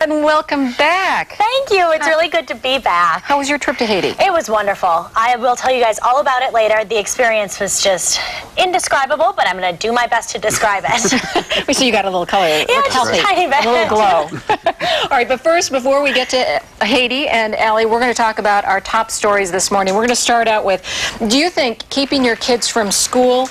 And welcome back. Thank you. It's really good to be back. How was your trip to Haiti? It was wonderful. I will tell you guys all about it later. The experience was just indescribable, but I'm going to do my best to describe it. We see you got a little color. Yeah, just a tiny bit. A little glow. All right, but first, before we get to Haiti and Allie, we're going to talk about our top stories this morning. We're going to start out with, do you think keeping your kids from school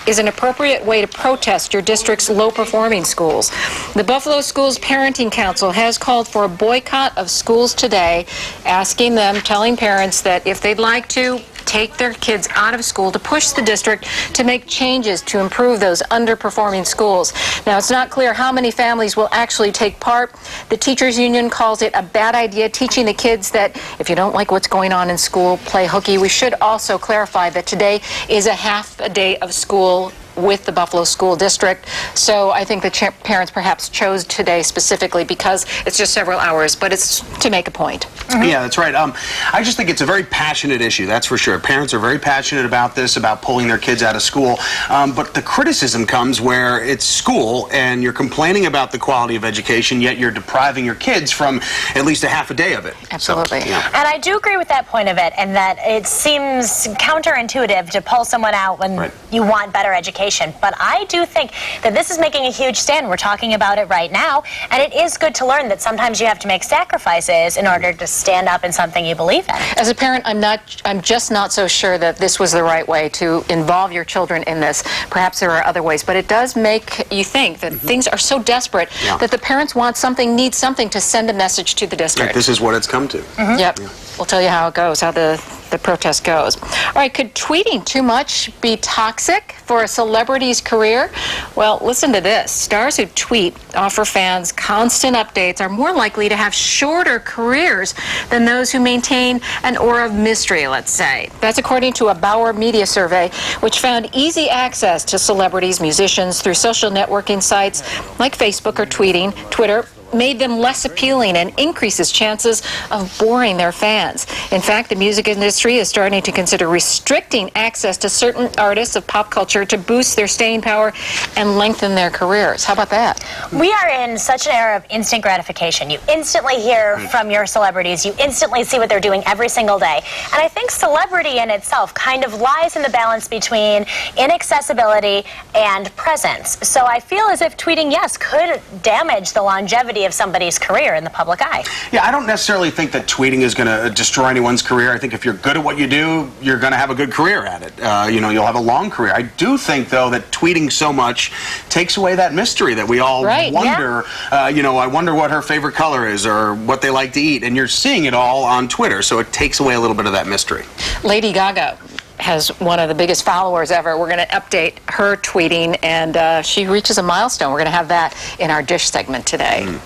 is an appropriate way to protest your district's low-performing schools? The Buffalo Schools Parenting Council has called for a boycott of schools today, telling parents that if they'd like to take their kids out of school, to push the district to make changes to improve those underperforming schools. Now, it's not clear how many families will actually take part. The teachers union calls it a bad idea, teaching the kids that if you don't like what's going on in school, play hooky. We should also clarify that today is a half a day of school with the Buffalo School District. So I think the parents perhaps chose today specifically because it's just several hours, but it's to make a point. Mm-hmm. Yeah, that's right. I just think it's a very passionate issue, that's for sure. Parents are very passionate about this, about pulling their kids out of school. But the criticism comes where it's school and you're complaining about the quality of education, yet you're depriving your kids from at least a half a day of it. Absolutely. So, yeah. And I do agree with that point of it, and that it seems counterintuitive to pull someone out when you want better education. But I do think that this is making a huge stand. We're talking about it right now, and it is good to learn that sometimes you have to make sacrifices in order to stand up in something you believe in. As a parent, I'm just not so sure that this was the right way to involve your children in this. Perhaps there are other ways, but it does make you think that things are so desperate that the parents want something, need something to send a message to the district. This is what it's come to. Yep. Yeah. We'll tell you how it goes, how the protest goes. All right, could tweeting too much be toxic for a celebrity's career? Well, listen to this. Stars who tweet, offer fans constant updates, are more likely to have shorter careers than those who maintain an aura of mystery, let's say. That's according to a Bauer Media survey, which found easy access to celebrities, musicians through social networking sites like Facebook or Twitter made them less appealing and increases chances of boring their fans. In fact, the music industry is starting to consider restricting access to certain artists of pop culture to boost their staying power and lengthen their careers. How about that? We are in such an era of instant gratification. You instantly hear from your celebrities. You instantly see what they're doing every single day. And I think celebrity in itself kind of lies in the balance between inaccessibility and presence. So I feel as if tweeting, yes, could damage the longevity of somebody's career in the public eye. Yeah, I don't necessarily think that tweeting is going to destroy anyone's career. I think if you're good at what you do, you're going to have a good career at it. You'll have a long career. I do think, though, that tweeting so much takes away that mystery that we all wonder. I wonder what her favorite color is or what they like to eat. And you're seeing it all on Twitter, so it takes away a little bit of that mystery. Lady Gaga has one of the biggest followers ever. We're going to update her tweeting, and she reaches a milestone. We're going to have that in our Dish segment today.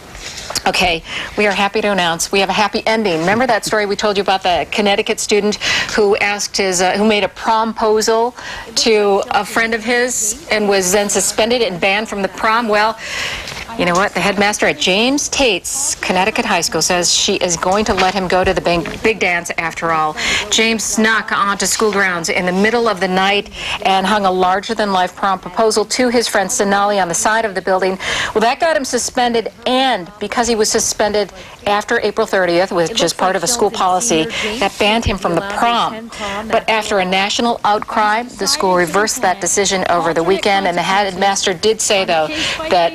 Okay, we are happy to announce we have a happy ending. Remember that story we told you about the Connecticut student who asked who made a promposal to a friend of his and was then suspended and banned from the prom? Well, you know what? The headmaster at James Tate's Connecticut High School says she is going to let him go to the big dance after all. James snuck onto school grounds in the middle of the night and hung a larger-than-life prom proposal to his friend Sonali on the side of the building. Well, that got him suspended, and because he was suspended after April 30th, which is part of a school policy, that banned him from the prom. But after a national outcry, the school reversed that decision over the weekend, and the headmaster did say, though, that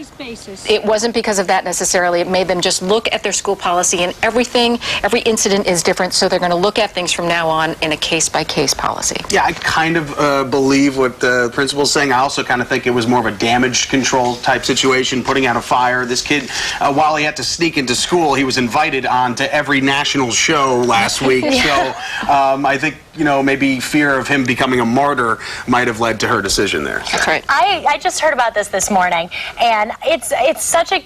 it wasn't because of that necessarily. It made them just look at their school policy, and every incident is different, so they're going to look at things from now on in a case-by-case policy. Yeah, I kind of believe what the principal's saying. I also kind of think it was more of a damage control type situation, putting out a fire. This kid, while he had to sneak into school, he was invited on to every national show last week. So I think, maybe fear of him becoming a martyr might have led to her decision there. That's right. I just heard about this morning, and it's such a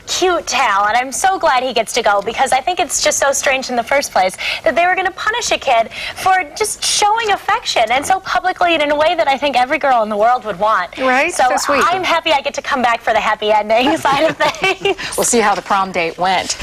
cute tale, and I'm so glad he gets to go, because I think it's just so strange in the first place that they were going to punish a kid for just showing affection, and so publicly and in a way that I think every girl in the world would want. Right? So sweet. I'm happy I get to come back for the happy ending side of things. We'll see how the prom date went.